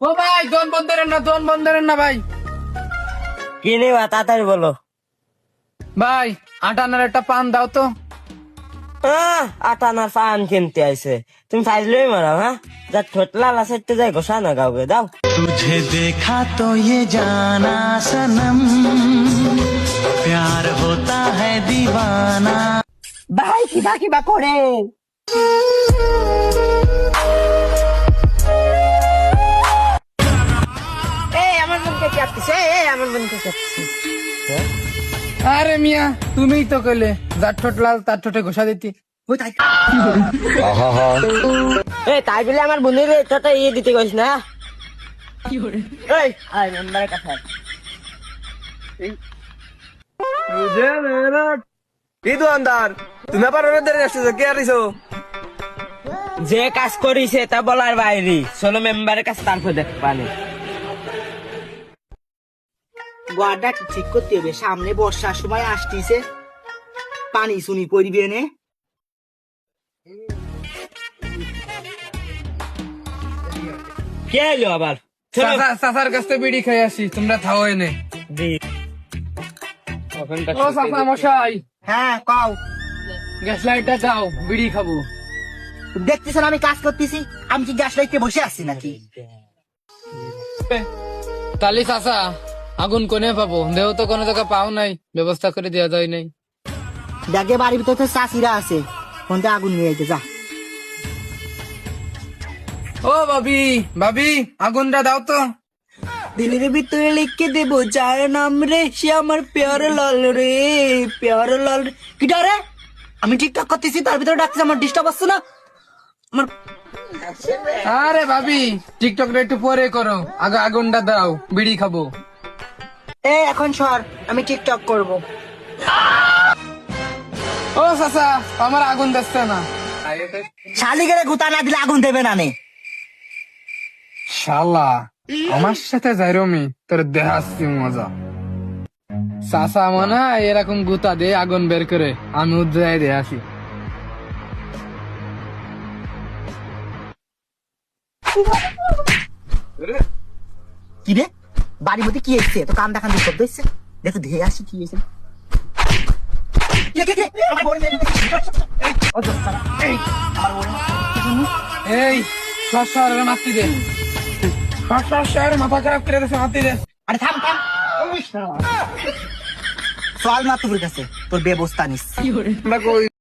ও ভাই দোন বন্ধ করেন না ভাই। কি নেবা তাড়াতাড়ি বলো। ভাই 58 একটা পান দাও তো। আটানার পান কিনতে আইছে, তুমি ফাইজলই মারাও। হ্যাঁ, যা ঠোঁট লালা সাইতে যাই গোসা না গাওগে দাও। तुझे देखा तो ये जाना सनम, प्यार होता है दीवाना। ভাই কিবা করে আমার মনকে চাপতেছে, আমার মনকে চাপতেছে। আরে মিয়া তুমিই তো কইলে যার ঠোঁট লাল তার ঠোঁটে ঘষা দিতি। তাই বলে আমার বোনের এটা ইয়ে দিতে গেছ না। এই আয় মেম্বারের কাছে। কি দোকানদার, তুমি আবার ওদের আসছো, কে আরিছো? যে কাজ করিছে তা বলার বাইরে, চলো মেম্বারের কাছে তারপর দেখ পানি। গোয়াটা ঠিক করতে হবে, সামনে বর্ষার সময় আসতেছে, পানি শুনি পড়বে নে। কে এলো আবার? চাচার কাছ থেকে বিড়ি খাই আসি, তোমরা থাও এনে। ও চাচা মশাই, হ্যাঁ কও। গ্যাস লাইটটা দাও, বিড়ি খাবো। দেখতেছেন আমি কাজ করতেছি, আমি কি গ্যাস লাইটে বসে আছি নাকি? তালি চাচা আগুন কোনে পাবো? দেহ তো কোনো জায়গা পাও নাই, ব্যবস্থা করে দেওয়া যায় নাই। দেখে বাড়ির ভিতরে তো চাষিরা আছে, কোনটা আগুন নিয়ে যেতে যা। ও ভাবি আগুনটা দাও তো। দিলের ভিতরে লিখে দেবো যার নাম রে, সে আমার পেয়ার লাল রে, পেয়ার লাল রে। কিটা রে? আমি ঠিকঠাক করতেছি, তার ভিতরে ডাকতেছি, আমার ডিস্টার্ব আসছে না? আমার আরে ভাবি টিকটকটা একটু পরে করো, আগে আগুনটা দাও, বিড়ি খাবো। এখন সর, আমি টিকটক করবো। ও চাচা আমার আগুন দিচ্ছে না। শালিগেরে গুতা না দিলে আগুন দেবে না নে। শালা আমার সাথে যাই রমি, তোর দেখাচ্ছি মজা। চাচা মনে হয় এরকম গুতা দিয়ে আগুন বের করে, আমি উদ্ধার দিয়ে আসি। কি রে, বাড়ির মধ্যে কি এসছে? তো কান দেখান দিয়ে শব্দ এসছে, দেখো ধেয়ে আসি কি এসে। এই শহরে মাতি দে, শহরে মাথা খারাপ করে দিচ্ছে, মাতি দে। আরে থাম থাম, সোয়াল মাত্র তোর কাছে তোর ব্যবস্থা নিস।